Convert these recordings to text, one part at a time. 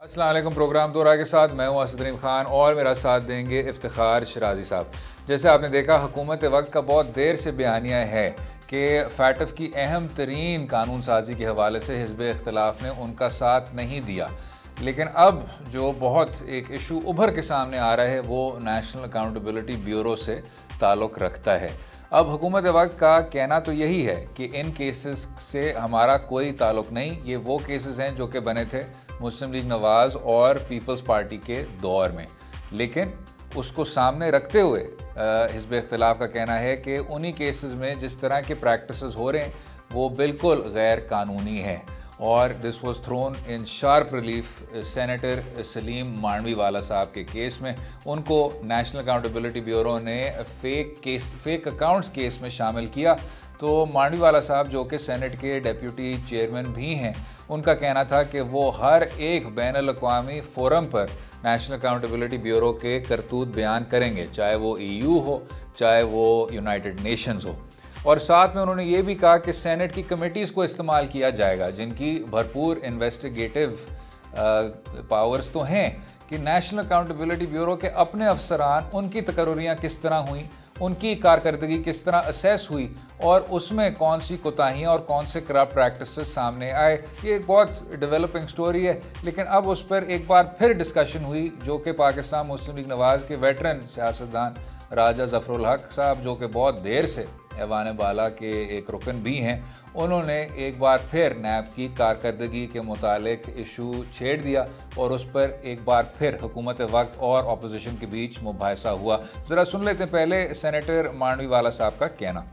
अस्सलाम वालेकुम। प्रोग्राम दोहरा के साथ मैं हूं असद खान और मेरा साथ देंगे इफ्तिखार शिराजी साहब। जैसे आपने देखा, हुकूमत वक्त का बहुत देर से बयानिया है कि फैटफ की अहम तरीन कानून साजी के हवाले से हिज़्ब इख्तिलाफ ने उनका साथ नहीं दिया, लेकिन अब जो बहुत एक इशू उभर के सामने आ रहा है वो नेशनल अकाउंटेबिलिटी ब्यूरो से ताल्लुक़ रखता है। अब हुकूमत वक्त का कहना तो यही है कि इन केसेस से हमारा कोई ताल्लुक़ नहीं, ये वो केसेस हैं जो कि बने थे मुस्लिम लीग नवाज़ और पीपल्स पार्टी के दौर में, लेकिन उसको सामने रखते हुए हिज़्ब इख्तिलाफ का कहना है कि उन्हीं केसेस में जिस तरह के प्रैक्टिसेस हो रहे हैं वो बिल्कुल गैर कानूनी है। और this was thrown in sharp relief senator Salim Mandviwala साहब के केस में। उनको नेशनल अकाउंटेबिलिटी ब्यूरो ने फेक अकाउंट्स केस में शामिल किया। तो मांडवीवाला साहब, जो कि सेनेट के डेप्यूटी चेयरमैन भी हैं, उनका कहना था कि वो हर एक बैनुल-अक़वामी फोरम पर नेशनल अकाउंटेबिलिटी ब्यूरो के करतूत बयान करेंगे, चाहे वो EU हो, चाहे वो यूनाइटेड नेशंस हो। और साथ में उन्होंने ये भी कहा कि सेनेट की कमेटीज़ को इस्तेमाल किया जाएगा, जिनकी भरपूर इन्वेस्टिगेटिव पावर्स तो हैं, कि नेशनल अकाउंटेबिलिटी ब्यूरो के अपने अफसरान, उनकी तकर्रियाँ किस तरह हुई, उनकी कारकर्दगी किस तरह असेस हुई और उसमें कौन सी कोताहियाँ और कौन से करप्ट प्रैक्टिसेस सामने आए। ये एक बहुत डेवलपिंग स्टोरी है, लेकिन अब उस पर एक बार फिर डिस्कशन हुई, जो कि पाकिस्तान मुस्लिम लीग नवाज़ के वेटरन सियासतदान राजा ज़फ़रुल हक साहब, जो कि बहुत देर से ऐवान बाला के एक रुकन भी हैं, उन्होंने एक बार फिर नैब की कारकर्दगी के मुतालिक इशू छेड़ दिया और उस पर एक बार फिर हुकूमत वक्त और अपोजिशन के बीच मुबाहिसा हुआ। ज़रा सुन लेते हैं पहले सेनेटर मांडवीवाला साहब का कहना।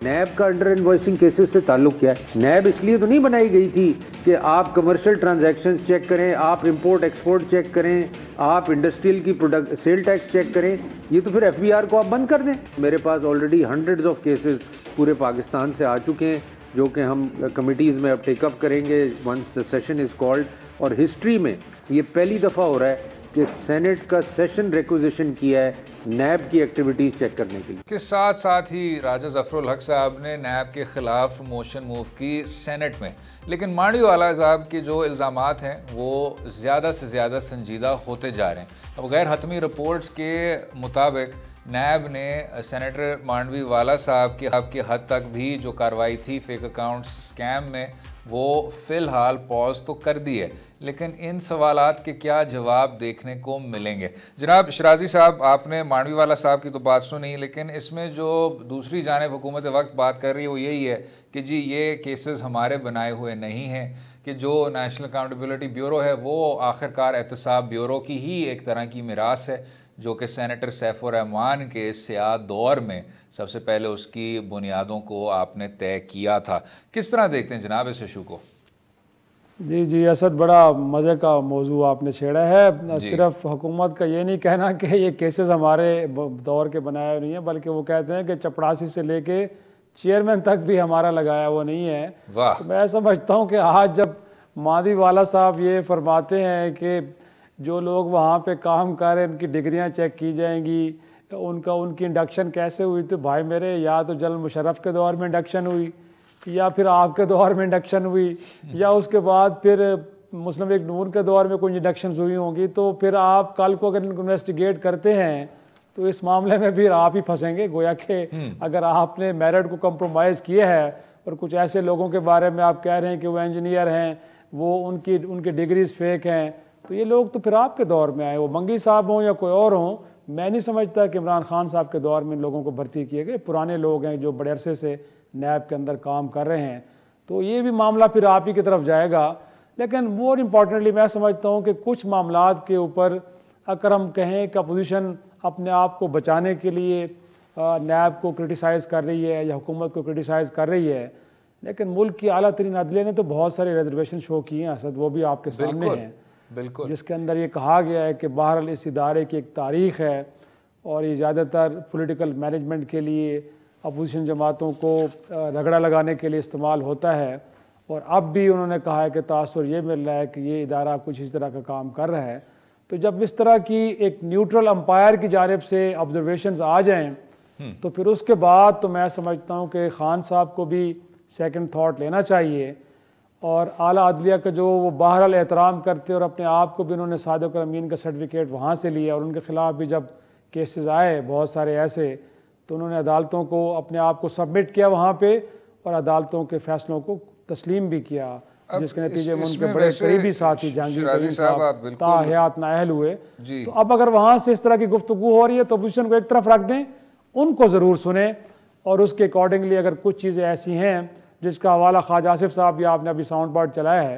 नैब का अंडर इन्वॉइसिंग केसेस से ताल्लुक़ क्या है? नैब इसलिए तो नहीं बनाई गई थी कि आप कमर्शियल ट्रांजैक्शंस चेक करें, आप इंपोर्ट एक्सपोर्ट चेक करें, आप इंडस्ट्रियल की प्रोडक्ट सेल टैक्स चेक करें। ये तो फिर FBR को आप बंद कर दें। मेरे पास ऑलरेडी हंड्रेड्स ऑफ केसेस पूरे पाकिस्तान से आ चुके हैं, जो कि हम कमिटीज़ में अब टेकअप करेंगे once the session is called. और हिस्ट्री में ये पहली दफ़ा हो रहा है कि सेनेट का सेशन रिक्विजिशन किया है नैब की एक्टिविटीज़ चेक करने के लिए। के साथ साथ ही राजा ज़फ़रुल हक साहब ने नैब के ख़िलाफ़ मोशन मूव की सेनेट में, लेकिन मांडवीवाला साहब के जो इल्ज़ामात हैं वो ज़्यादा से ज़्यादा संजीदा होते जा रहे हैं। अब गैर हतमी रिपोर्ट्स के मुताबिक नैब ने सेनेटर मांडवीवाला साहब की हद तक भी जो कार्रवाई थी फेक अकाउंट्स स्कैम में, वो फ़िलहाल पॉज तो कर दी है, लेकिन इन सवालात के क्या जवाब देखने को मिलेंगे? जनाब शिराजी साहब, आपने मांडवीवाला साहब की तो बात सुनी, लेकिन इसमें जो दूसरी जानिब हुकूमत वक्त बात कर रही है वो यही है कि जी ये केसेस हमारे बनाए हुए नहीं हैं, कि जो नेशनल अकाउंटेबिलिटी ब्यूरो है वो आखिरकार एहतसाब ब्यूरो की ही एक तरह की मिरास है, जो कि सेनेटर सैफुर रहमान के सियाद दौर में सबसे पहले उसकी बुनियादों को आपने तय किया था। किस तरह देखते हैं जनाब इस इशू को? जी असद, बड़ा मज़े का मौजू आपने छेड़ा है। सिर्फ हुकूमत का ये नहीं कहना कि ये केसेस हमारे दौर के बनाए हुए नहीं हैं, बल्कि वो कहते हैं कि चपड़ासी से लेके चेयरमैन तक भी हमारा लगाया हुआ नहीं है। तो मैं समझता हूँ कि आज जब मांडवीवाला साहब ये फरमाते हैं कि जो लोग वहाँ पे काम कर रहे हैं उनकी डिग्रियाँ चेक की जाएंगी, उनकी इंडक्शन कैसे हुई, तो भाई मेरे, या तो जनरल मुशर्रफ के दौर में इंडक्शन हुई, या फिर आपके दौर में इंडक्शन हुई, या उसके बाद फिर मुस्लिम लीग नून के दौर में कोई इंडक्शन हुई होंगी। तो फिर आप कल को अगर इनको इन्वेस्टिगेट करते हैं तो इस मामले में भी आप ही फंसेंगे। गोया कि अगर आपने मेरिट को कंप्रोमाइज़ किया है और कुछ ऐसे लोगों के बारे में आप कह रहे हैं कि वो इंजीनियर हैं, वो उनकी डिग्रीज फेक हैं, तो ये लोग तो फिर आपके दौर में आए, वो मंगी साहब हों या कोई और हों। मैं नहीं समझता कि इमरान खान साहब के दौर में इन लोगों को भर्ती किए गए। पुराने लोग हैं जो बड़े अरसे से नैब के अंदर काम कर रहे हैं, तो ये भी मामला फिर आप ही की तरफ जाएगा। लेकिन मोर इम्पॉर्टेंटली मैं समझता हूँ कि कुछ मामलात के ऊपर अगर हम कहें कि अपोजिशन अपने आप को बचाने के लिए नैब को क्रिटिसाइज़ कर रही है या हुकूमत को क्रिटिसाइज़ कर रही है, लेकिन मुल्क की आला तरीन अदलिया ने तो बहुत सारे रिजर्वेशन शो किए हैं असद, वो भी आपके सामने हैं, बिल्कुल, जिसके अंदर ये कहा गया है कि बहरहाल इस इदारे की एक तारीख़ है और ये ज़्यादातर पॉलिटिकल मैनेजमेंट के लिए अपोजिशन जमातों को रगड़ा लगाने के लिए इस्तेमाल होता है। और अब भी उन्होंने कहा है कि तासुर ये मिल रहा है कि ये इदारा कुछ इस तरह का काम कर रहा है। तो जब इस तरह की एक न्यूट्रल अंपायर की जानिब से ऑब्जर्वेशंस आ जाएं, तो फिर उसके बाद तो मैं समझता हूँ कि खान साहब को भी सेकंड थॉट लेना चाहिए और आला अदलिया का जो वो बहरहाल एहतराम करते और अपने आप को भी उन्होंने सादिक और अमीन का सर्टिफिकेट वहाँ से लिया और उनके ख़िलाफ़ भी जब केसेस आए बहुत सारे ऐसे, तो उन्होंने अदालतों को अपने आप को सबमिट किया वहाँ पे और अदालतों के फ़ैसलों को तस्लीम भी किया, जिसके नतीजे में उनके बड़े करीबी साथी जहांगीर साहब ताहयात नाअहल हुए। तो अब अगर वहाँ से इस तरह की गुफ्तगू हो रही है तो अपोजिशन को एक तरफ रख दें, उनको ज़रूर सुने और उसके अकॉर्डिंगली अगर कुछ चीज़ें ऐसी हैं जिसका हवाला ख्वाजा आसिफ साहब भी आपने अभी साउंड बाइट चलाया है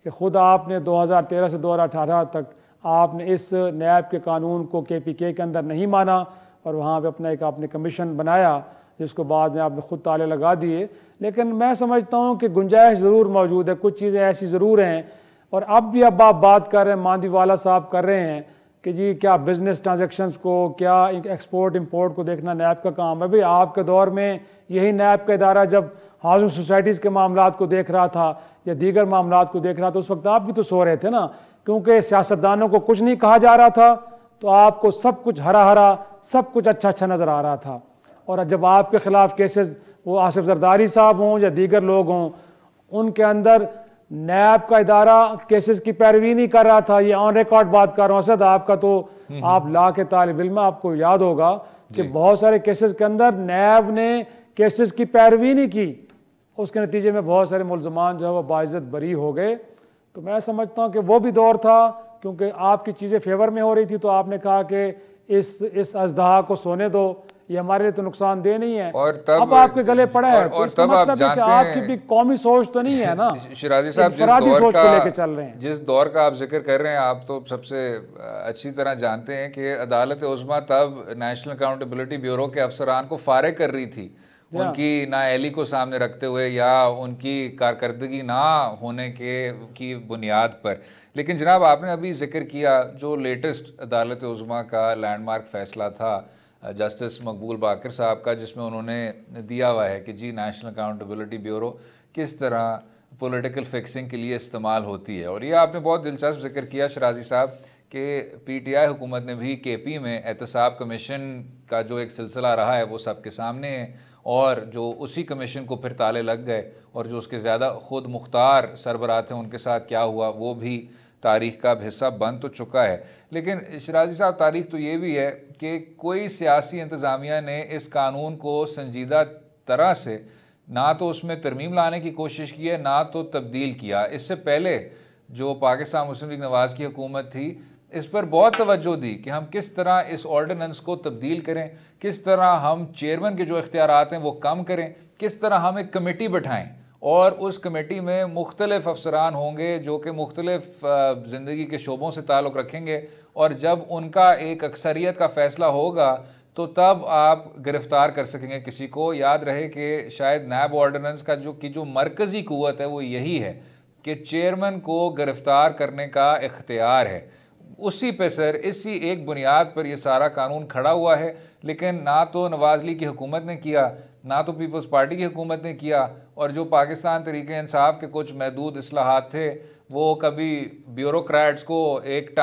कि ख़ुद आपने 2013 से 2018 तक आपने इस नैब के कानून को KPK के अंदर नहीं माना और वहाँ पे अपना एक आपने कमीशन बनाया जिसको बाद में आपने ख़ुद ताले लगा दिए। लेकिन मैं समझता हूँ कि गुंजाइश ज़रूर मौजूद है, कुछ चीज़ें ऐसी ज़रूर हैं। और अब भी अब आप बात कर रहे हैं, मांदीवाला साहब कर रहे हैं कि जी क्या बिज़नेस ट्रांजेक्शन्स को, क्या एक्सपोर्ट इंपोर्ट को देखना नैब का काम है। भाई आपके दौर में यही नैब का इदारा जब हाउसिंग सोसाइटीज़ के मामलात को देख रहा था या दीगर मामलात को देख रहा था, उस वक्त आप भी तो सो रहे थे ना, क्योंकि सियासतदानों को कुछ नहीं कहा जा रहा था तो आपको सब कुछ हरा हरा, सब कुछ अच्छा अच्छा नज़र आ रहा था। और जब आपके ख़िलाफ़ केसेस, वो आसिफ जरदारी साहब हों या दीगर लोग हों, उनके अंदर नैब का इदारा केसेस की पैरवी नहीं कर रहा था। ये ऑन रिकॉर्ड बात कर रहा हूँ असद, आपका तो आप ला के तालिब इल्म, आपको याद होगा कि बहुत सारे केसेस के अंदर नैब ने केसेस की पैरवी नहीं की, उसके नतीजे में बहुत सारे मुल्ज़मान जो है वो बाइज़्ज़त बरी हो गए। तो मैं समझता हूँ कि वो भी दौर था, क्योंकि आपकी चीज़ें फेवर में हो रही थी तो आपने कहा कि इस अजदहा को सोने दो, ये हमारे लिए तो नुकसानदेह नहीं है। और तब अब आपके गले पड़ा है और तब आप जानते हैं आपकी भी कौमी सोच तो नहीं है ना शिराजी साहब, जिस दौर का आप जिक्र कर रहे हैं, आप तो सबसे अच्छी तरह जानते हैं कि अदालत उज़्मा तब नेशनल अकाउंटेबिलिटी ब्यूरो के अफसरान को फारिग कर रही थी उनकी नाअहली को सामने रखते हुए या उनकी कारकर्दगी ना होने की बुनियाद पर। लेकिन जनाब आपने अभी जिक्र किया जो लेटेस्ट अदालत उज़्मा का लैंडमार्क फ़ैसला था जस्टिस मकबूल बाकर साहब का, जिसमें उन्होंने दिया हुआ है कि जी नेशनल अकाउंटेबिलिटी ब्यूरो किस तरह पॉलिटिकल फिक्सिंग के लिए इस्तेमाल होती है। और ये आपने बहुत दिलचस्प जिक्र किया शराजी साहब कि PTI हुकूमत ने भी KP में एहतसाब कमीशन का जो एक सिलसिला रहा है वो सबके सामने है, और जो उसी कमीशन को फिर ताले लग गए और जो उसके ज़्यादा ख़ुद मुख्तार सरबराह थे उनके साथ क्या हुआ वो भी तारीख़ का हिस्सा बन तो चुका है। लेकिन शराजी साहब तारीख़ तो ये भी है कि कोई सियासी इंतज़ामिया ने इस कानून को संजीदा तरह से ना तो उसमें तरमीम लाने की कोशिश की है ना तो तब्दील किया। इससे पहले जो पाकिस्तान मुस्लिम लीग नवाज़ की हुकूमत थी इस पर बहुत तवज्जो दी कि हम किस तरह इस ऑर्डिनेंस को तब्दील करें, किस तरह हम चेयरमैन के जो इख्तियारात हैं वो कम करें, किस तरह हम एक कमेटी बैठाएँ और उस कमेटी में मुख्तलिफ अफसरान होंगे जो कि मुख्तलिफ ज़िंदगी के शोबों से ताल्लुक़ रखेंगे, और जब उनका एक अक्सरियत का फ़ैसला होगा तो तब आप गिरफ़्तार कर सकेंगे किसी को। याद रहे कि शायद नैब ऑर्डिनेंस का जो मरकज़ी क़ुव्वत है वो यही है कि चेयरमैन को गिरफ़्तार करने का इख्तियार है। उसी पे सर इसी एक बुनियाद पर यह सारा कानून खड़ा हुआ है। लेकिन ना तो नवाज़ लीग की हुकूमत ने किया, ना तो पीपल्स पार्टी की हुकूमत ने किया, और जो पाकिस्तान तहरीक इंसाफ के कुछ महदूद इस्लाहात थे वो कभी ब्यूरोक्रेट्स को एक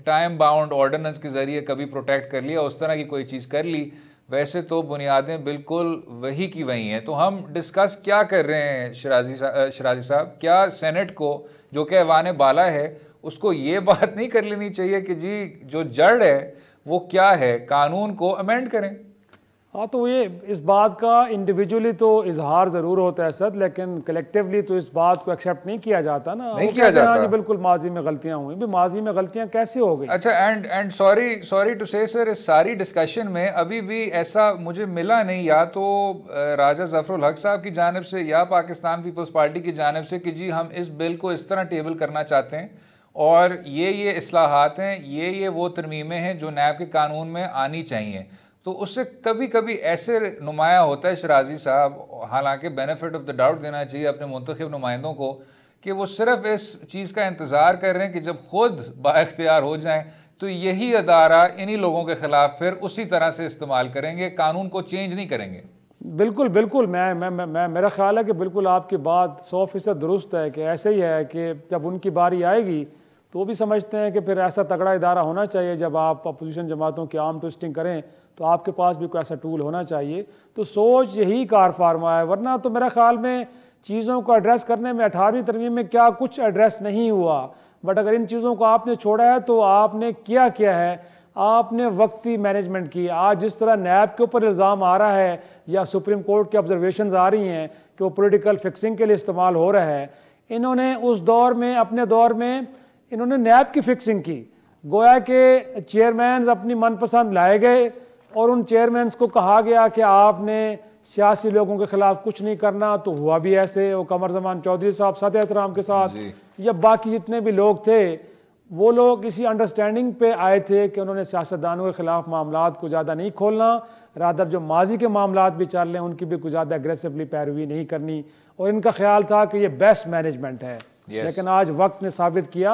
टाइम बाउंड ऑर्डिनेंस के ज़रिए कभी प्रोटेक्ट कर लिया, उस तरह की कोई चीज़ कर ली। वैसे तो बुनियादें बिल्कुल वही की वही हैं। तो हम डिस्कस क्या कर रहे हैं शराजी साहब, क्या सेनेट को जो कि ऐवान बाला है उसको ये बात नहीं कर लेनी चाहिए कि जी जो जड़ है वो क्या है, कानून को अमेंड करें? हाँ, तो ये इस बात का इंडिविजुअली तो इजहार ज़रूर होता है सर, लेकिन कलेक्टिवली तो इस बात को एक्सेप्ट नहीं किया जाता ना, नहीं किया जाता। जी बिल्कुल माजी में गलतियां हुई, भी माजी में गलतियां कैसे हो गई? अच्छा, एंड सॉरी टू से सर, इस सारी डिस्कशन में अभी भी ऐसा मुझे मिला नहीं, या तो राजा ज़फ़रुल हक साहब की जानिब से या पाकिस्तान पीपल्स पार्टी की जानिब से कि जी हम इस बिल को इस तरह टेबल करना चाहते हैं और ये इस्लाहात हैं, ये वो तरमीमें हैं जो नैब के कानून में आनी चाहिए। तो उससे कभी कभी ऐसे नुमाया होता है शराजी साहब, हालांकि बेनिफिट ऑफ द डाउट देना चाहिए अपने मुंतखब नुमाइंदों को, कि वो सिर्फ इस चीज़ का इंतज़ार कर रहे हैं कि जब खुद बाइख्तियार हो जाएं तो यही अदारा इन्हीं लोगों के ख़िलाफ़ फिर उसी तरह से इस्तेमाल करेंगे, कानून को चेंज नहीं करेंगे। बिल्कुल बिल्कुल, मैं मेरा ख्याल है कि बिल्कुल आपकी बात 100% दुरुस्त है कि ऐसे ही है कि जब उनकी बारी आएगी तो वो भी समझते हैं कि फिर ऐसा तगड़ा इदारा होना चाहिए। जब आप अपोजिशन जमातों की आर्म ट्विस्टिंग करें तो आपके पास भी कोई ऐसा टूल होना चाहिए। तो सोच यही कार फार्मा है, वरना तो मेरा ख्याल में चीज़ों को एड्रेस करने में 18वीं तरमीम में क्या कुछ एड्रेस नहीं हुआ, बट अगर इन चीज़ों को आपने छोड़ा है तो आपने क्या किया है, आपने वक्ती मैनेजमेंट की। आज जिस तरह नैब के ऊपर इल्ज़ाम आ रहा है या सुप्रीम कोर्ट की ऑब्जर्वेशंस आ रही हैं कि वो पॉलिटिकल फिक्सिंग के लिए इस्तेमाल हो रहा है, इन्होंने उस दौर में, अपने दौर में इन्होंने नैब की फिक्सिंग की। गोया के चेयरमैन अपनी मनपसंद लाए गए और उन चेयरमैन को कहा गया कि आपने सियासी लोगों के खिलाफ कुछ नहीं करना, तो हुआ भी ऐसे। वो कमर जमान चौधरी साहब सद एहतराम के साथ या बाकी जितने भी लोग थे, वो लोग इसी अंडरस्टैंडिंग पे आए थे कि उन्होंने सियासतदानों के खिलाफ मामलात को ज़्यादा नहीं खोलना, रादर जो माजी के मामलात भी चल रहे हैं उनकी भी कुछ ज़्यादा एग्रेसिवली पैरवी नहीं करनी, और इनका ख्याल था कि ये बेस्ट मैनेजमेंट है। लेकिन आज वक्त ने साबित किया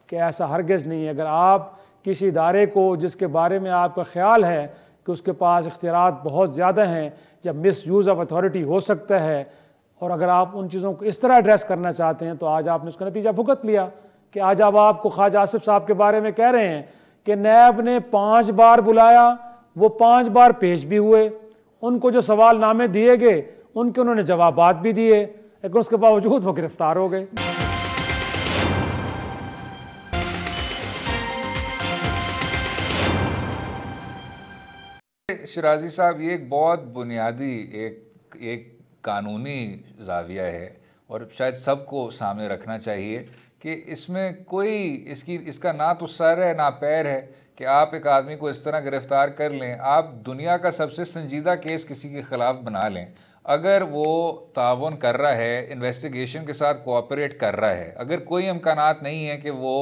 कि ऐसा हरगिज़ नहीं है। अगर आप किसी इदारे को जिसके बारे में आपका ख्याल है कि उसके पास इख्तियारात बहुत ज़्यादा हैं या मिस यूज़ ऑफ अथॉरिटी हो सकता है, और अगर आप उन चीज़ों को इस तरह एड्रेस करना चाहते हैं, तो आज आपने उसका नतीजा भुगत लिया कि आज अब आपको ख्वाजा आसिफ साहब के बारे में कह रहे हैं कि नैब ने 5 बार बुलाया, वो 5 बार पेश भी हुए, उनको जो सवाल नामे दिए गए उनके उन्होंने जवाबात भी दिए, लेकिन उसके बावजूद वो गिरफ्तार हो गए। शिराजी साहब, ये एक बहुत बुनियादी एक कानूनी जाविया है और शायद सबको सामने रखना चाहिए कि इसमें कोई इसका ना तो सर है ना पैर है कि आप एक आदमी को इस तरह गिरफ्तार कर लें। आप दुनिया का सबसे संजीदा केस किसी के ख़िलाफ़ बना लें, अगर वो ताउन कर रहा है, इन्वेस्टिगेशन के साथ कोऑपरेट कर रहा है, अगर कोई इम्कानात नहीं है कि वो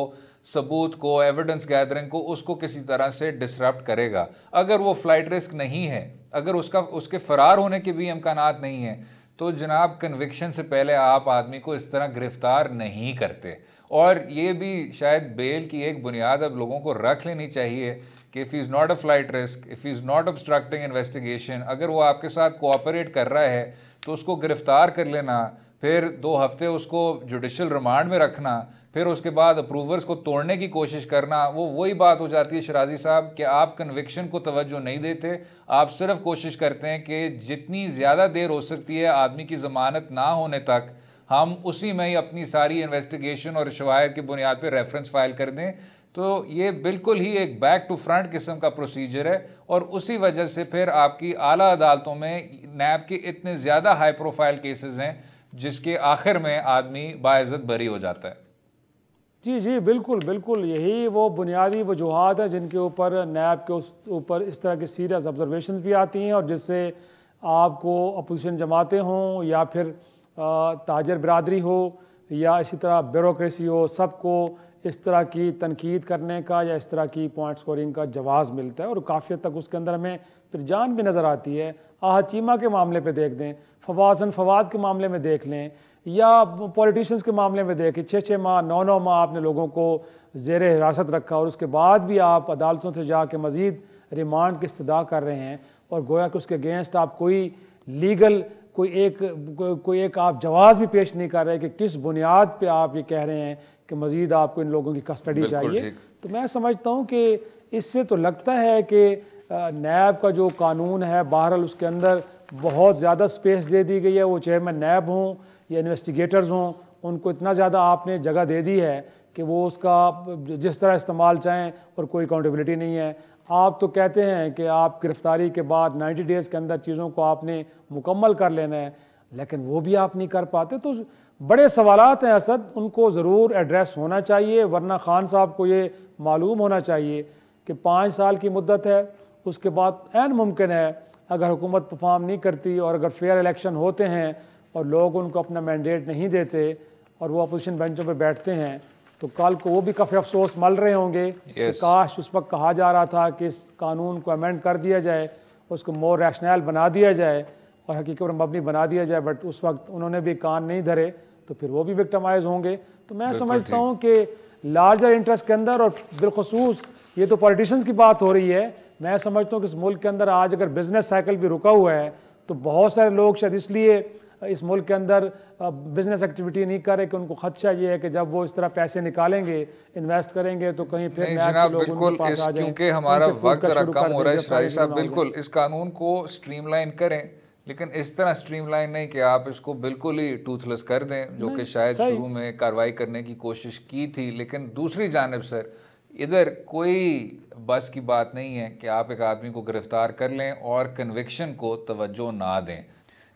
सबूत को, एविडेंस गैदरिंग को, उसको किसी तरह से डिसरप्ट करेगा, अगर वो फ्लाइट रिस्क नहीं है, अगर उसके फ़रार होने के भी इम्कानात नहीं है, तो जनाब कन्विक्शन से पहले आप आदमी को इस तरह गिरफ्तार नहीं करते। और ये भी शायद बेल की एक बुनियाद अब लोगों को रख लेनी चाहिए कि if is not a flight risk, if is not obstructing investigation, अगर वो आपके साथ कोऑपरेट कर रहा है तो उसको गिरफ्तार कर लेना, फिर 2 हफ्ते उसको जुडिशल रिमांड में रखना, फिर उसके बाद अप्रूवर्स को तोड़ने की कोशिश करना, वो वही बात हो जाती है शिराजी साहब कि आप कन्विक्शन को तवज्जो नहीं देते। आप सिर्फ कोशिश करते हैं कि जितनी ज़्यादा देर हो सकती है आदमी की ज़मानत ना होने तक, हम उसी में ही अपनी सारी इन्वेस्टिगेशन और शवाहिद की बुनियाद पर रेफरेंस फाइल कर दें। तो ये बिल्कुल ही एक बैक टू फ्रंट किस्म का प्रोसीजर है, और उसी वजह से फिर आपकी आला अदालतों में नैब के इतने ज़्यादा हाई प्रोफाइल केसेस हैं जिसके आखिर में आदमी बाइज्जत बरी हो जाता है। जी जी, बिल्कुल बिल्कुल, यही वो बुनियादी वजूहात है जिनके ऊपर नैब के ऊपर इस तरह की सीरियस ऑब्जर्वेशन भी आती हैं, और जिससे आपको अपोजिशन जमातें हों या फिर ताजर बिरादरी हो या इसी तरह ब्यूरोक्रेसी हो, सबको इस तरह की तनकीद करने का या इस तरह की पॉइंट स्कोरिंग का जवाज़ मिलता है, और काफ़ी हद तक उसके अंदर हमें फिर जान भी नज़र आती है। आहा चीमा के मामले पे देख दें, फवाद के मामले में देख लें, या पॉलिटिशियंस के मामले में देखें, 6-6 माह 9-9 माह आपने लोगों को ज़ेर हिरासत रखा और उसके बाद भी आप अदालतों से जाके मज़ीद रिमांड की इस्तदा कर रहे हैं, और गोया कि उसके अगेंस्ट आप कोई लीगल कोई एक आप जवाब भी पेश नहीं कर रहे कि किस बुनियाद पे आप ये कह रहे हैं कि मज़ीद आपको इन लोगों की कस्टडी चाहिए। तो मैं समझता हूँ कि इससे तो लगता है कि नैब का जो कानून है, बहरहाल उसके अंदर बहुत ज़्यादा स्पेस दे दी गई है। वो चेयरमैन नैब हों या इन्वेस्टिगेटर्स हों, उनको इतना ज़्यादा आपने जगह दे दी है कि वो उसका जिस तरह इस्तेमाल चाहें और कोई अकाउंटेबिलिटी नहीं है। आप तो कहते हैं कि आप गिरफ्तारी के बाद 90 डेज़ के अंदर चीज़ों को आपने मुकम्मल कर लेना है, लेकिन वो भी आप नहीं कर पाते। तो बड़े सवालात हैं असद, उनको ज़रूर एड्रेस होना चाहिए, वरना खान साहब को ये मालूम होना चाहिए कि 5 साल की मुद्दत है, उसके बाद ऐन मुमकिन है अगर हुकूमत परफॉर्म नहीं करती और अगर फेयर इलेक्शन होते हैं और लोग उनको अपना मैंडेट नहीं देते और वो अपोजिशन बेंचों पर बैठते हैं, तो कल को वो भी काफ़ी अफसोस मल रहे होंगे कि काश उस वक्त कहा जा रहा था कि इस कानून को अमेंड कर दिया जाए, उसको मोर रैशनल बना दिया जाए और हकीकत पर मबनी बना दिया जाए, बट उस वक्त उन्होंने भी कान नहीं धरे, तो फिर वो भी विक्टिमाइज होंगे। तो मैं समझता हूँ कि लार्जर इंटरेस्ट के अंदर, और बिलखसूस ये तो पॉलिटिशियंस की बात हो रही है, मैं समझता हूँ कि इस मुल्क के अंदर आज अगर बिजनेस साइकिल भी रुका हुआ है तो बहुत सारे लोग शायद इसलिए इस मुल्क के अंदर बिजनेस एक्टिविटी नहीं करे कि उनको खदशा ये है कि जब वो इस तरह पैसे निकालेंगे, इन्वेस्ट करेंगे, तो कहीं फिर जनाब बिल्कुल क्योंकि हमारा वक्त जरा कम हो रहा है शिराजी साहब, बिल्कुल इस कानून को स्ट्रीमलाइन करें, लेकिन इस तरह स्ट्रीमलाइन नहीं कि आप इसको बिल्कुल ही टूथलेस कर दें, जो कि शायद शुरू में कार्रवाई करने की कोशिश की थी। लेकिन दूसरी जानिब सर, इधर कोई बस की बात नहीं है कि आप एक आदमी को गिरफ्तार कर लें और कन्विक्शन को तवज्जो ना दें।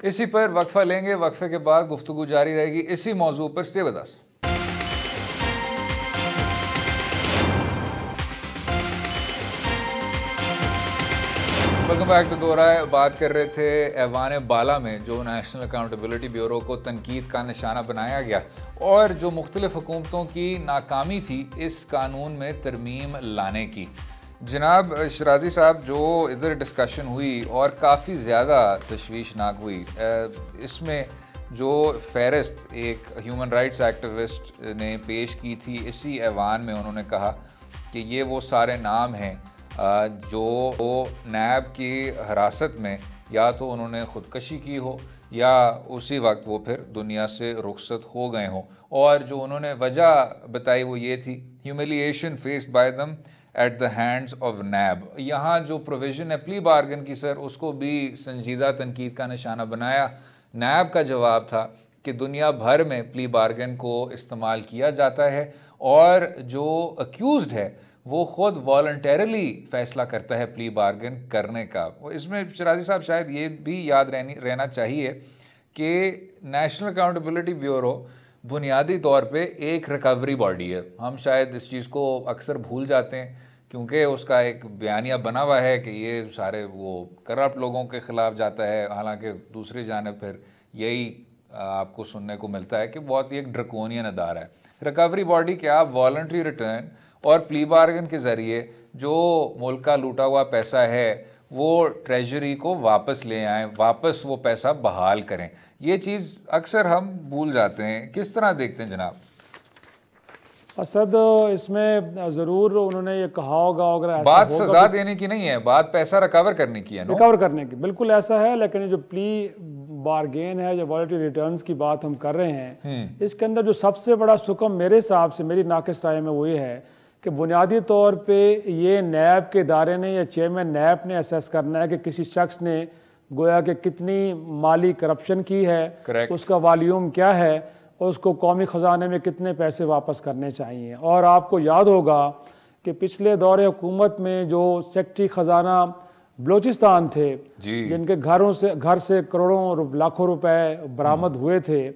इसी पर वक्फा लेंगे, वक्फे के बाद गुफ्तगू जारी रहेगी इसी मौजू पर। Stay with us. Welcome back to दोहराए। बात कर रहे थे ऐवान बाला में जो नेशनल अकाउंटेबिलिटी ब्यूरो को तनकीद का निशाना बनाया गया और जो मुख्तलिफ हुकूमतों की नाकामी थी इस कानून में तरमीम लाने की। जनाब शराजी साहब, जो इधर डिस्कशन हुई और काफ़ी ज़्यादा तशवीशनाक हुई, इसमें जो फहरिस्त एक ह्यूमन राइट्स एक्टिविस्ट ने पेश की थी इसी ऐवान में, उन्होंने कहा कि ये वो सारे नाम हैं जो नैब की हिरासत में या तो उन्होंने ख़ुदकशी की हो या उसी वक्त वो फिर दुनिया से रुखसत हो गए हों। और जो उन्होंने वजह बताई वो ये थी, humiliation faced by them at the hands of नैब। यहाँ जो प्रोविज़न है प्ली बार्गन की सर, उसको भी संजीदा तनकीद का निशाना बनाया। नैब का जवाब था कि दुनिया भर में प्ली बार्गन को इस्तेमाल किया जाता है और जो अक्यूज़ड है वो ख़ुद वॉलंटरली फ़ैसला करता है प्ली बार्गन करने का। इसमें शराजी साहब शायद ये भी याद रहना चाहिए कि नेशनल अकाउंटेबिलिटी ब्यूरो बुनियादी तौर पे एक रिकवरी बॉडी है। हम शायद इस चीज़ को अक्सर भूल जाते हैं क्योंकि उसका एक बयानिया बना हुआ है कि ये सारे वो करप्ट लोगों के ख़िलाफ़ जाता है, हालांकि दूसरी जानिब फिर यही आपको सुनने को मिलता है कि बहुत ही एक ड्रकोनियन अदारा है। रिकवरी बॉडी क्या, वॉलंटरी रिटर्न और प्ली बार्गन के ज़रिए जो मुल्क का लूटा हुआ पैसा है वो ट्रेजरी को वापस ले आएँ, वापस वो पैसा बहाल करें। ये चीज़ अक्सर हम भूल जाते हैं। किस तरह देखते हैं जनाब? असद, इसमें ज़रूर उन्होंने ये कहा होगा, अगर बात सजा देने की नहीं है, बात पैसा रिकवर करने की है। रिकवर करने की बिल्कुल ऐसा है, लेकिन जो प्ली बार्गेन है, जो वॉलंटरी रिटर्न्स की बात हम कर रहे हैं, इसके अंदर जो सबसे बड़ा सुकम मेरे हिसाब से, मेरी नाकिस राय में वो ये है कि बुनियादी तौर पे ये नैब के इदारे ने या चेयरमैन नैब ने असेस करना है कि किसी शख्स ने गोया कि कितनी माली करप्शन की है, उसका वॉल्यूम क्या है और उसको कौमी ख़जाने में कितने पैसे वापस करने चाहिए। और आपको याद होगा कि पिछले दौरे हुकूमत में जो सेक्रेटरी ख़जाना बलोचिस्तान थे, जिनके घर से करोड़ों लाखों रुपए बरामद हुए थे,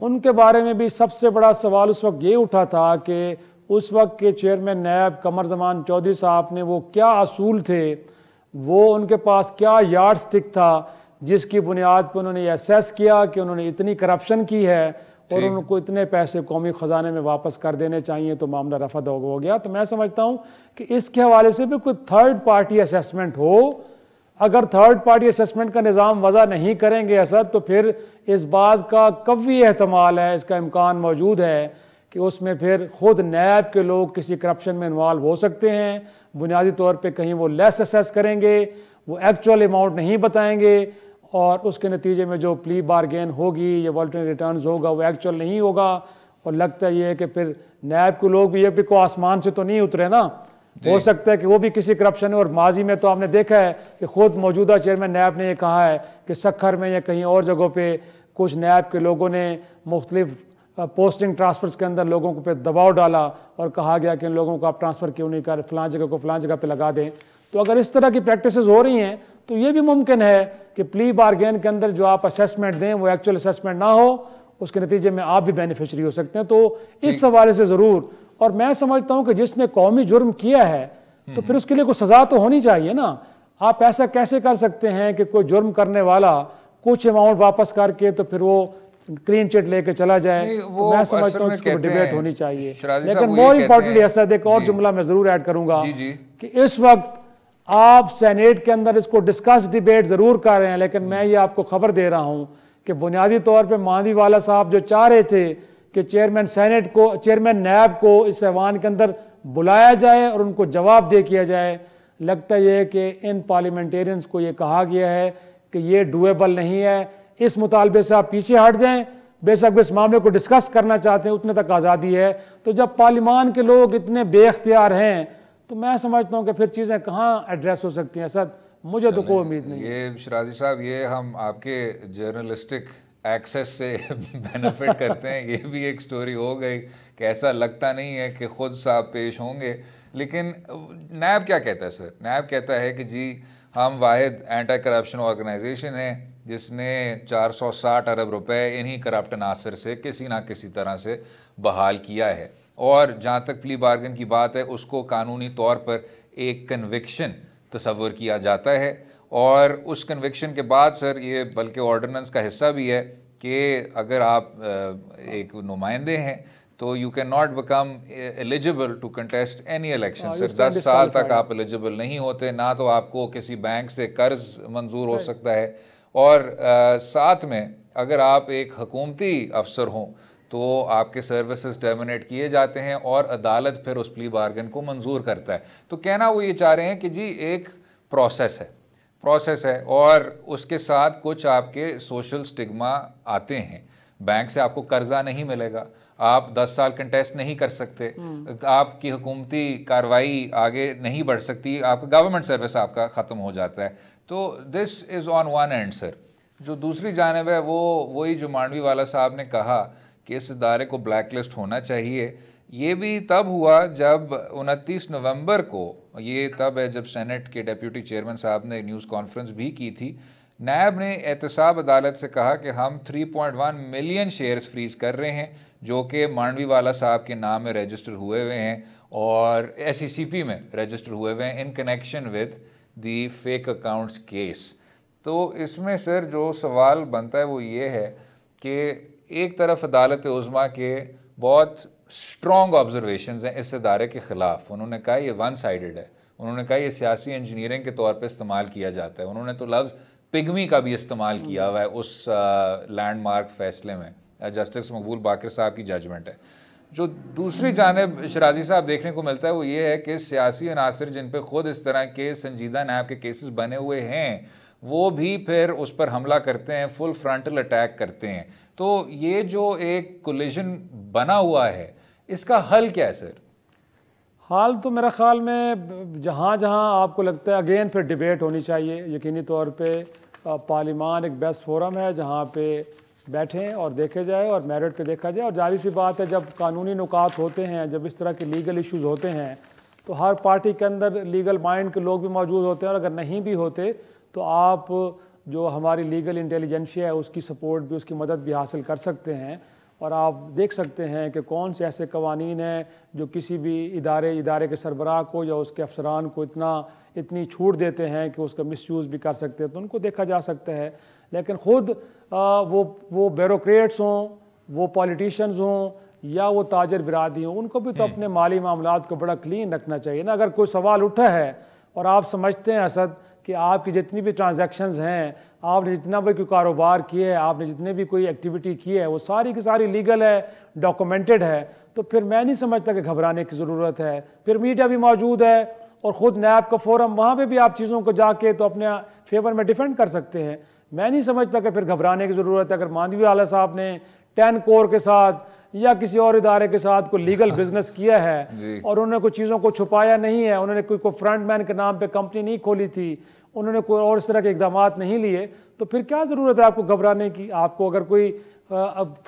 उनके बारे में भी सबसे बड़ा सवाल उस वक्त ये उठा था कि उस वक्त के चेयरमैन नैब कमर जमान चौधरी साहब ने वो क्या असूल थे, वो उनके पास क्या यार्ड स्टिक था जिसकी बुनियाद पर उन्होंने एसेस किया कि उन्होंने इतनी करप्शन की है और उनको इतने पैसे कौमी ख़जाने में वापस कर देने चाहिए, तो मामला रफा हो गया। तो मैं समझता हूँ कि इसके हवाले से भी कोई थर्ड पार्टी असेसमेंट हो। अगर थर्ड पार्टी असेसमेंट का निज़ाम वज़ा नहीं करेंगे असद, तो फिर इस बात का कवी एहतमाल है, इसका इम्कान मौजूद है कि उसमें फिर ख़ुद नैब के लोग किसी करप्शन में इन्वॉल्व हो सकते हैं। बुनियादी तौर पे कहीं वो लेस असेस करेंगे, वो एक्चुअल अमाउंट नहीं बताएंगे और उसके नतीजे में जो प्ली बार्गेन होगी या वॉलंटरी रिटर्न्स होगा वो एक्चुअल नहीं होगा। और लगता ये है कि फिर नैब के लोग भी, ये भी को आसमान से तो नहीं उतरे ना, हो सकता है कि वो भी किसी करप्शन है। और माजी में तो आपने देखा है कि खुद मौजूदा चेयरमैन नैब ने यह कहा है कि सखर में या कहीं और जगहों पर कुछ नैब के लोगों ने मुख्तलिफ पोस्टिंग ट्रांसफर्स के अंदर लोगों को पे दबाव डाला और कहा गया कि इन लोगों को आप ट्रांसफ़र क्यों नहीं कर, फलां जगह को फलां जगह पे लगा दें। तो अगर इस तरह की प्रैक्टिसेस हो रही हैं तो ये भी मुमकिन है कि प्ली बार्गेन के अंदर जो आप असेसमेंट दें वो एक्चुअल असेसमेंट ना हो, उसके नतीजे में आप भी बेनिफिशरी हो सकते हैं। तो इस हवाले से ज़रूर, और मैं समझता हूँ कि जिसने कौमी जुर्म किया है तो फिर उसके लिए कोई सज़ा तो होनी चाहिए ना। आप ऐसा कैसे कर सकते हैं कि कोई जुर्म करने वाला कुछ अमाउंट वापस करके तो फिर वो क्लीन चिट लेके चला जाए? तो मैं समझता हूँ इसको डिबेट होनी चाहिए। लेकिन मोर इम्पोर्टेंटली असद, एक और जुमला मैं जरूर ऐड करूंगा कि इस वक्त आप सेनेट के अंदर इसको डिस्कस डिबेट जरूर कर रहे हैं, लेकिन मैं ये आपको खबर दे रहा हूं कि बुनियादी तौर पे मांदीवाला साहब जो चाह रहे थे कि चेयरमैन नैब को इस ऐवान के अंदर बुलाया जाए और उनको जवाब दे किया जाए, लगता यह है कि इन पार्लियामेंटेरियंस को ये कहा गया है कि ये डुएबल नहीं है, इस मुतालबे से आप पीछे हट जाएं। बेशक इस मामले को डिस्कस करना चाहते हैं, उतने तक आज़ादी है। तो जब पार्लियामान के लोग इतने बेख्तियार हैं तो मैं समझता हूँ कि फिर चीज़ें कहाँ एड्रेस हो सकती हैं। सर, मुझे तो कोई उम्मीद नहीं। ये शराजी साहब, ये हम आपके जर्नलिस्टिक एक्सेस से बेनिफिट करते हैं। ये भी एक स्टोरी हो गई कि ऐसा लगता नहीं है कि खुद साहब पेश होंगे, लेकिन नैब क्या कहता है सर? नैब कहता है कि जी हम वाहिद एंटी करप्शन ऑर्गेनाइजेशन है जिसने 460 अरब रुपए इन्हीं करप्ट अनासर से किसी ना किसी तरह से बहाल किया है। और जहाँ तक प्ली बार्गन की बात है, उसको कानूनी तौर पर एक कन्विक्शन तस्वर किया जाता है, और उस कन्विक्शन के बाद सर ये बल्कि ऑर्डिनेंस का हिस्सा भी है कि अगर आप एक नुमाइंदे हैं तो you can not become eligible to contest any election. Sir 10 साल तक आप एलिजिबल नहीं होते, ना तो आपको किसी बैंक से कर्ज मंजूर हो सकता है, और साथ में अगर आप एक हुकूमती अफसर हों तो आपके सर्विसेज टर्मिनेट किए जाते हैं और अदालत फिर उस प्ली बार्गन को मंजूर करता है। तो कहना वो ये चाह रहे हैं कि जी एक प्रोसेस है और उसके साथ कुछ आपके सोशल स्टिग्मा आते हैं। बैंक से आपको कर्जा नहीं मिलेगा, आप 10 साल कंटेस्ट नहीं कर सकते, आपकी हुकूमती कार्रवाई आगे नहीं बढ़ सकती, आपका गवर्नमेंट सर्विस आपका ख़त्म हो जाता है। तो this is on one and sir. जो दूसरी जानिब है वो वही जो मांडवी वाला साहब ने कहा कि इस इदारे को ब्लैक लिस्ट होना चाहिए। ये भी तब हुआ जब 29 नवंबर को, ये तब है जब सेनेट के डेप्यूटी चेयरमैन साहब ने न्यूज़ कॉन्फ्रेंस भी की थी। नैब ने एहतसाब अदालत से कहा कि हम 3.1 मिलियन शेयर्स फ्रीज कर रहे हैं जो कि मांडवी वाला साहब के नाम में रजिस्टर हुए हुए हैं और SECP में रजिस्टर हुए हुए हैं in connection with the fake accounts case. तो इसमें सर जो सवाल बनता है वो ये है कि एक तरफ अदालत उज़्मा के बहुत स्ट्रॉन्ग ऑब्जर्वेशंस हैं इस इदारे के ख़िलाफ़। उन्होंने कहा ये वन साइडेड है, उन्होंने कहा ये सियासी इंजीनियरिंग के तौर पे इस्तेमाल किया जाता है, उन्होंने तो लफ्ज़ पिगमी का भी इस्तेमाल किया हुआ है उस लैंडमार्क फैसले में। जस्टिस मकबूल बाकर साहब की जजमेंट है। जो दूसरी जानिब शराजी साहब देखने को मिलता है वो ये है कि सियासी अनासर जिन पर ख़ुद इस तरह के संजीदा नैब के केसेस बने हुए हैं वो भी फिर उस पर हमला करते हैं, फुल फ्रंटल अटैक करते हैं। तो ये जो एक कोलिजन बना हुआ है इसका हल क्या है सर? हाल तो मेरा ख्याल में जहाँ जहाँ आपको लगता है अगेन फिर डिबेट होनी चाहिए। यकीनी तौर पे पार्लिमान एक बेस्ट फोरम है जहाँ पे बैठें और देखे जाए और मेरिट पे देखा जाए। और जाहिर सी बात है जब कानूनी नुकात होते हैं, जब इस तरह के लीगल इश्यूज़ होते हैं तो हर पार्टी के अंदर लीगल माइंड के लोग भी मौजूद होते हैं, और अगर नहीं भी होते तो आप जो हमारी लीगल इंटेलिजेंशिया है उसकी सपोर्ट भी, उसकी मदद भी हासिल कर सकते हैं। और आप देख सकते हैं कि कौन से ऐसे कवानीन हैं जो किसी भी इदारे के सरबराह को या उसके अफसरान को इतनी छूट देते हैं कि उसका मिसयूज़ भी कर सकते हैं, तो उनको देखा जा सकता है। लेकिन ख़ुद वो ब्यूरोक्रेट्स हों, वो पॉलिटिशियंस हों या वो ताजर बिरादरी हों, उनको भी तो अपने माली मामलात को बड़ा क्लीन रखना चाहिए ना। अगर कोई सवाल उठा है और आप समझते हैं असद कि आपकी जितनी भी ट्रांजैक्शंस हैं, आपने जितना भी कोई कारोबार किया है, आपने जितने भी कोई एक्टिविटी की है वो सारी की सारी लीगल है, डॉक्यूमेंटेड है, तो फिर मैं नहीं समझता कि घबराने की ज़रूरत है। फिर मीडिया भी मौजूद है और ख़ुद नैब का फोरम, वहाँ पे भी आप चीज़ों को जाके तो अपने फेवर में डिफेंड कर सकते हैं। मैं नहीं समझता कि फिर घबराने की ज़रूरत है। अगर मांडवी वाला साहब ने 10 कोर के साथ या किसी और इदारे के साथ कोई लीगल बिजनेस किया है और उन्होंने कोई चीज़ों को छुपाया नहीं है, उन्होंने कोई फ्रंट मैन के नाम पे कंपनी नहीं खोली थी, उन्होंने कोई और इस तरह के इकदाम नहीं लिए, तो फिर क्या ज़रूरत है आपको घबराने की। आपको अगर कोई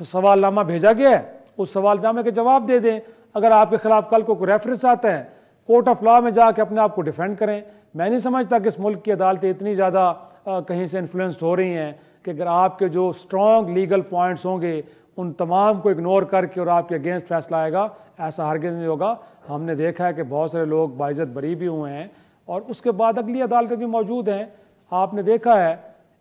सवालनामा भेजा गया है उस सवालनामे के जवाब दे दें। अगर आपके खिलाफ कल को कोई रेफरेंस आता है, कोर्ट ऑफ लॉ में जाके अपने आप को डिफेंड करें। मैं नहीं समझता कि इस मुल्क की अदालतें इतनी ज़्यादा कहीं से इन्फ्लुएंस्ड हो रही हैं कि अगर आपके जो स्ट्रॉन्ग लीगल पॉइंट्स होंगे उन तमाम को इग्नोर करके और आपके अगेंस्ट फैसला आएगा, ऐसा हरगिज़ नहीं होगा। हमने देखा है कि बहुत सारे लोग बाइज्जत बरी भी हुए हैं और उसके बाद अगली अदालतें भी मौजूद हैं। आपने देखा है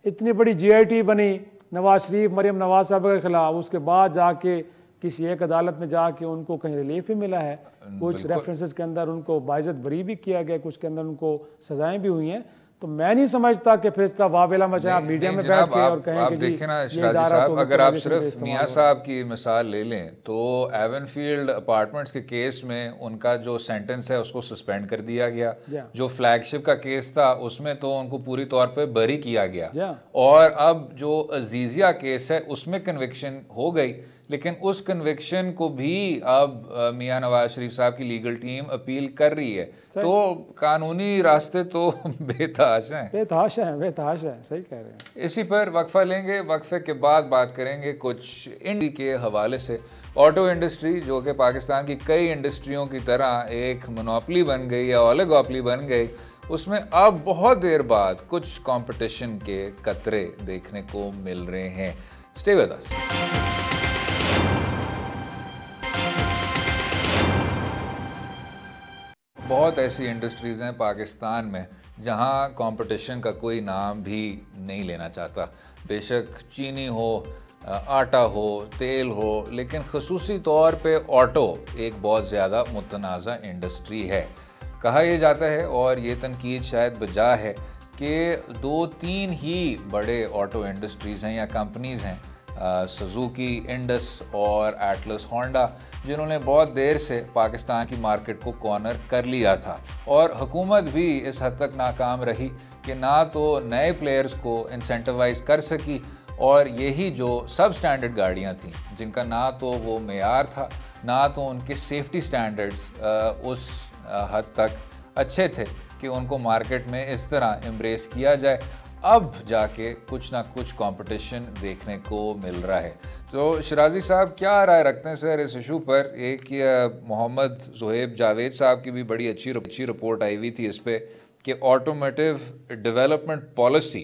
इतनी बड़ी GIT बनी नवाज शरीफ, मरियम नवाज साहब के खिलाफ, उसके बाद जाके किसी एक अदालत में जाके उनको कहीं रिलीफ भी मिला है। कुछ रेफरेंसेस के अंदर उनको बाइज्जत बरी भी किया गया, कुछ के अंदर उनको सजाएं भी हुई हैं। तो मैं नहीं समझता कि फिर इसका वावेला मचा आप मीडिया में बैठ के और कहें कि देखिए ना शराजी साहब, अगर आप सिर्फ मियां साहब की मिसाल ले लें तो एवनफील्ड अपार्टमेंट्स के केस में उनका जो सेंटेंस है उसको सस्पेंड कर दिया गया। जो फ्लैगशिप का केस था उसमें तो उनको पूरी तौर पे बरी किया गया, और अब जो अजीजिया केस है उसमें कन्विक्शन हो गई। लेकिन उस कन्विक्शन को भी अब मियां नवाज शरीफ साहब की लीगल टीम अपील कर रही है। तो कानूनी रास्ते तो बेतहाशा हैं, सही कह रहे हैं। इसी पर वक्फा लेंगे, वक्फे के बाद बात करेंगे कुछ इंडी के हवाले से। ऑटो इंडस्ट्री जो कि पाकिस्तान की कई इंडस्ट्रियों की तरह एक मोनोपोली बन गई या ओलिगोपोली बन गई, उसमें अब बहुत देर बाद कुछ कंपटीशन के कतरे देखने को मिल रहे हैं। स्टे विद अस। बहुत ऐसी इंडस्ट्रीज़ हैं पाकिस्तान में जहां कंपटीशन का कोई नाम भी नहीं लेना चाहता। बेशक चीनी हो, आटा हो, तेल हो, लेकिन ख़ुसूसी तौर पे ऑटो एक बहुत ज़्यादा मुतनाज़ा इंडस्ट्री है। कहा यह जाता है, और ये तनकीद शायद बजा है, कि 2-3 ही बड़े ऑटो इंडस्ट्रीज़ हैं या कंपनीज़ हैं, सुजुकी, इंडस और एटलस होंडा, जिन्होंने बहुत देर से पाकिस्तान की मार्केट को कॉर्नर कर लिया था। और हुकूमत भी इस हद तक नाकाम रही कि ना तो नए प्लेयर्स को इंसेंटिवाइज कर सकी, और यही जो सब स्टैंडर्ड गाड़ियाँ थीं जिनका ना तो वो मेयार था, ना तो उनके सेफ्टी स्टैंडर्ड्स उस हद तक अच्छे थे कि उनको मार्केट में इस तरह एम्ब्रेस किया जाए, अब जाके कुछ ना कुछ कंपटीशन देखने को मिल रहा है। तो शराजी साहब क्या राय रखते हैं सर इस इशू पर? एक मोहम्मद ज़ुहैब जावेद साहब की भी बड़ी अच्छी रिपोर्ट आई हुई थी इस पे कि ऑटोमोटिव डेवलपमेंट पॉलिसी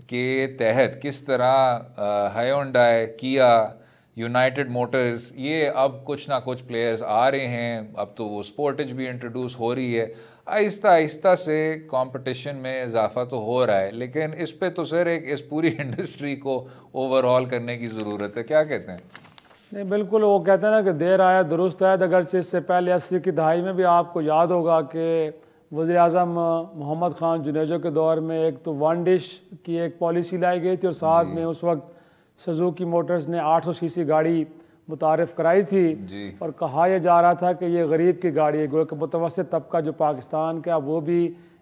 के तहत किस तरह हायोंडाई, किया, यूनाइटेड मोटर्स, ये अब कुछ ना कुछ प्लेयर्स आ रहे हैं। अब तो वो स्पोर्टेज भी इंट्रोड्यूस हो रही है। आहिस्ता आहिस्ता से कंपटीशन में इजाफा तो हो रहा है, लेकिन इस पे तो सर इस पूरी इंडस्ट्री को ओवरऑल करने की ज़रूरत है। क्या कहते हैं? नहीं, बिल्कुल, वो कहते हैं ना कि देर आया दुरुस्त आया। अगरचे इससे पहले 80 की दहाई में भी आपको याद होगा कि वज़ीर आज़म मोहम्मद ख़ान जुनेजो के दौर में एक तो वन डिश की एक पॉलिसी लाई गई थी, और साथ में उस वक्त सुजुकी मोटर्स ने 800 सीसी गाड़ी मुतारिफ़ कराई थी, और कहा यह जा रहा था कि ये गरीब की गाड़ी है, गोया कि मुतवस्सित तबका जो पाकिस्तान का, वो भी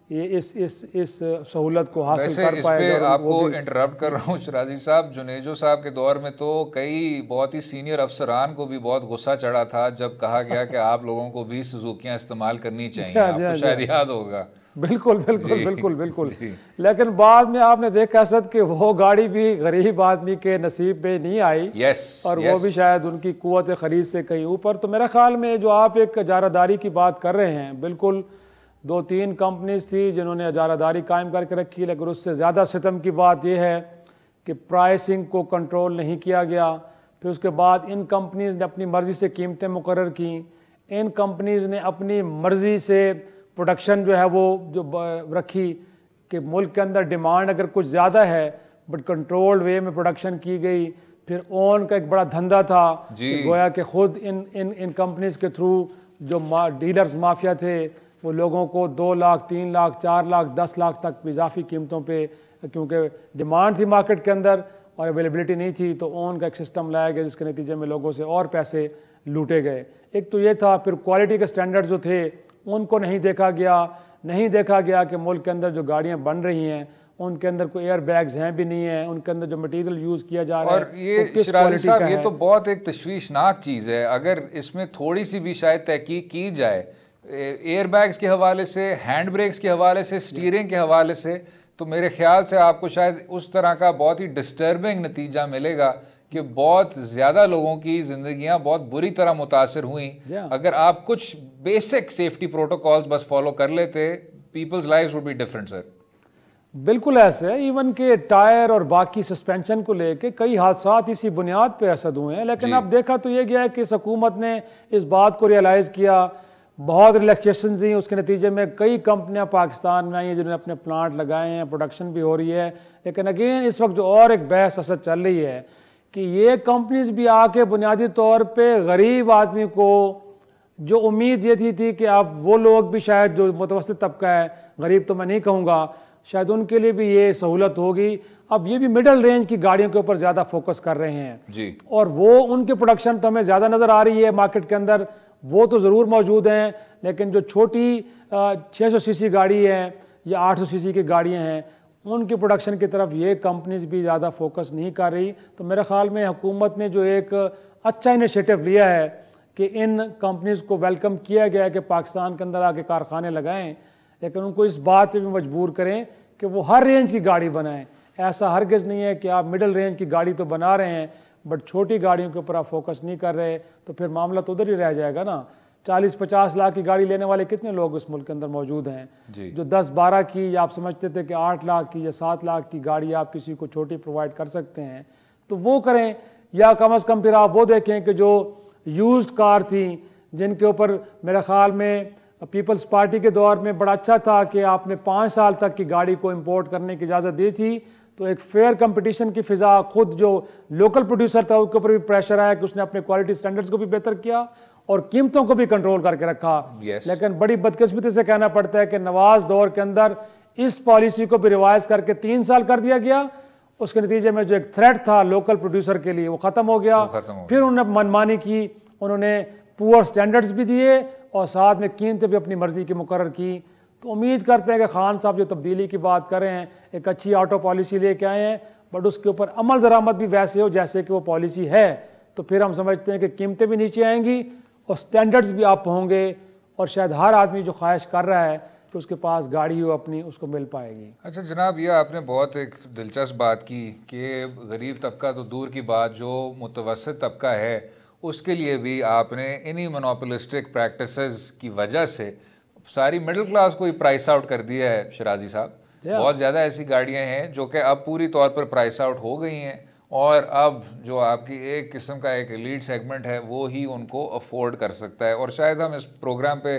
ये इस सहूलत को हासिल कर पाएगा। आपको इंटरप्ट कर रहा हूँ शराजी साहब, जुनेजो साहब के दौर में तो कई बहुत ही सीनियर अफसरान को भी बहुत गुस्सा चढ़ा था जब कहा गया कि आप लोगों को भी सुजुकियाँ इस्तेमाल करनी चाहिए। आपको शायद याद होगा। बिल्कुल बिल्कुल बिल्कुल बिल्कुल। लेकिन बाद में आपने देखा सद कि वो गाड़ी भी गरीब आदमी के नसीब में नहीं आई, और वो भी शायद उनकी कुव्वत खरीद से कहीं ऊपर। तो मेरे ख्याल में जो आप एक इजारादारी की बात कर रहे हैं, बिल्कुल 2-3 कंपनीज थी जिन्होंने इजारादारी कायम करके रखी, लेकिन उससे ज़्यादा सितम की बात यह है कि प्राइसिंग को कंट्रोल नहीं किया गया। फिर उसके बाद इन कंपनीज ने अपनी मर्ज़ी से कीमतें मुकर्रर की, इन कंपनीज ने अपनी मर्ज़ी से प्रोडक्शन जो है वो जो रखी कि मुल्क के अंदर डिमांड अगर कुछ ज़्यादा है बट कंट्रोल्ड वे में प्रोडक्शन की गई। फिर ओन का एक बड़ा धंधा था कि गोया कि खुद इन कंपनीज के थ्रू जो डीलर्स माफिया थे वो लोगों को 2 लाख, 3 लाख, 4 लाख, 10 लाख तक इजाफी कीमतों पे, क्योंकि डिमांड थी मार्केट के अंदर और अवेलेबिलिटी नहीं थी, तो ओन का एक सिस्टम लाया गया जिसके नतीजे में लोगों से और पैसे लूटे गए। एक तो ये था। फिर क्वालिटी के स्टैंडर्ड्स जो थे उनको नहीं देखा गया कि मुल्क के अंदर जो गाड़ियाँ बन रही हैं उनके अंदर कोई एयर बैग्स हैं भी नहीं है, उनके अंदर जो मटेरियल यूज़ किया जा रहा है। और ये शराजी साहब, ये तो बहुत एक तशवीशनाक चीज़ है। अगर इसमें थोड़ी सी भी शायद तहकीक की जाए एयर बैग्स के हवाले से, हैंड ब्रेक्स के हवाले से, स्टीयरिंग के हवाले से, तो मेरे ख्याल से आपको शायद उस तरह का बहुत ही डिस्टर्बिंग नतीजा मिलेगा कि बहुत ज़्यादा लोगों की ज़िंदगियां बहुत बुरी तरह मुतासर हुई। अगर आप कुछ बेसिक सेफ्टी प्रोटोकॉल्स बस फॉलो कर लेते, people's lives would be different sir. बिल्कुल ऐसे है। इवन के टायर और बाकी सस्पेंशन को लेके कई हादसात इसी बुनियाद पे असद हुए हैं। लेकिन अब देखा तो ये गया है कि इस हुकूमत ने इस बात को रियलाइज़ किया, बहुत रिलैक्सेशन दी, उसके नतीजे में कई कंपनियां पाकिस्तान में आई हैं जिन्होंने अपने प्लांट लगाए हैं, प्रोडक्शन भी हो रही है। लेकिन अगेन इस वक्त जो और एक बहस असद चल रही है कि ये कंपनीज भी आके बुनियादी तौर पे गरीब आदमी को, जो उम्मीद ये थी कि अब वो लोग भी शायद जो मुतवस्सित तबका है, गरीब तो मैं नहीं कहूँगा, शायद उनके लिए भी ये सहूलत होगी। अब ये भी मिडिल रेंज की गाड़ियों के ऊपर ज़्यादा फोकस कर रहे हैं जी, और वो उनके प्रोडक्शन तो हमें ज़्यादा नज़र आ रही है मार्केट के अंदर, वो तो ज़रूर मौजूद हैं। लेकिन जो छोटी 600 सीसी गाड़ी है या 800 सीसी की गाड़ियाँ हैं, उनकी प्रोडक्शन की तरफ ये कंपनीज भी ज़्यादा फोकस नहीं कर रही। तो मेरे ख्याल में हुकूमत ने जो एक अच्छा इनिशिएटिव लिया है कि इन कंपनीज़ को वेलकम किया गया है कि पाकिस्तान के अंदर आके कारखाने लगाएं, लेकिन उनको इस बात पे भी मजबूर करें कि वो हर रेंज की गाड़ी बनाएं। ऐसा हरगिज़ नहीं है कि आप मिडिल रेंज की गाड़ी तो बना रहे हैं बट छोटी गाड़ियों के ऊपर आप फोकस नहीं कर रहे, तो फिर मामला तो उधर ही रह जाएगा ना। 40-50 लाख की गाड़ी लेने वाले कितने लोग इस मुल्क के अंदर मौजूद हैं जो 10-12 की, आप समझते थे कि 8 लाख की या 7 लाख की गाड़ी आप किसी को छोटी प्रोवाइड कर सकते हैं, तो वो करें। या कम अज़ कम फिर आप वो देखें कि जो यूज्ड कार थी जिनके ऊपर मेरे ख्याल में पीपल्स पार्टी के दौर में बड़ा अच्छा था कि आपने 5 साल तक की गाड़ी को इंपोर्ट करने की इजाज़त दी थी, तो एक फेयर कंपटीशन की फ़िज़ा, खुद जो लोकल प्रोड्यूसर था उसके ऊपर भी प्रेशर आया कि उसने अपने क्वालिटी स्टैंडर्ड्स को भी बेहतर किया और कीमतों को भी कंट्रोल करके रखा। लेकिन बड़ी बदकिस्मती से कहना पड़ता है कि नवाज दौर के अंदर इस पॉलिसी को भी रिवाइज करके 3 साल कर दिया गया। उसके नतीजे में जो एक थ्रेट था लोकल प्रोड्यूसर के लिए वो ख़त्म हो गया। फिर उन्होंने मनमानी की, उन्होंने पुअर स्टैंडर्ड्स भी दिए और साथ में कीमतें भी अपनी मर्जी की मुकर्रर की। तो उम्मीद करते हैं कि खान साहब जो तब्दीली की बात कर रहे हैं, एक अच्छी ऑटो पॉलिसी लेके आए हैं, बट उसके ऊपर अमल दरामद भी वैसे हो जैसे कि वो पॉलिसी है, तो फिर हम समझते हैं कि कीमतें भी नीचे आएंगी और स्टैंडर्ड्स भी अप होंगे और शायद हर आदमी जो ख्वाहिश कर रहा है कि उसके पास गाड़ी हो अपनी, उसको मिल पाएगी। अच्छा जनाब, ये आपने बहुत एक दिलचस्प बात की कि गरीब तबका तो दूर की बात, जो मुतवसत तबका है उसके लिए भी आपने इन्हीं मोनोपोलिस्टिक प्रैक्टिसेस की वजह से सारी मिडिल क्लास को ही प्राइस आउट कर दिया है शिराजी साहब। बहुत ज़्यादा ऐसी गाड़ियां हैं जो कि अब पूरी तौर पर प्राइस आउट हो गई हैं और अब जो आपकी एक किस्म का एक एलीट सेगमेंट है वो ही उनको अफोर्ड कर सकता है। और शायद हम इस प्रोग्राम पे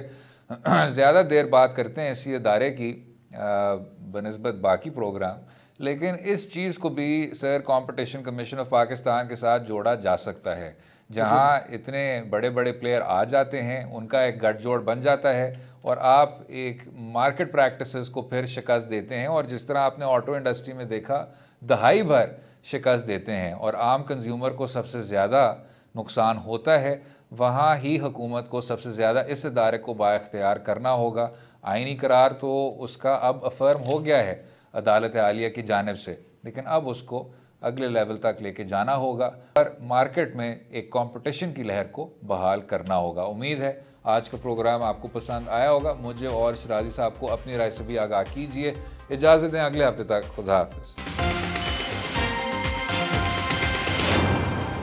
ज़्यादा देर बात करते हैं इसी अदारे की बनिस्बत बाकी प्रोग्राम, लेकिन इस चीज़ को भी sir competition commission of Pakistan के साथ जोड़ा जा सकता है, जहां इतने बड़े बड़े प्लेयर आ जाते हैं, उनका एक गठजोड़ बन जाता है और आप एक मार्केट प्रैक्टिसेस को फिर शिकस्त देते हैं। और जिस तरह आपने ऑटो इंडस्ट्री में देखा, दहाई भर शिकस्त देते हैं और आम कंज्यूमर को सबसे ज़्यादा नुकसान होता है, वहाँ ही हुकूमत को सबसे ज़्यादा इस इदारे को बाइख्तियार करना होगा। आइनी करार तो उसका अब अफर्म हो गया है अदालत आलिया की जानिब से, लेकिन अब उसको अगले लेवल तक लेके जाना होगा और मार्केट में एक कंपटीशन की लहर को बहाल करना होगा। उम्मीद है आज का प्रोग्राम आपको पसंद आया होगा। मुझे और शिराजी साहब को अपनी राय से भी आगाह कीजिए। इजाज़त दें अगले हफ्ते तक। खुदा हाफिज़।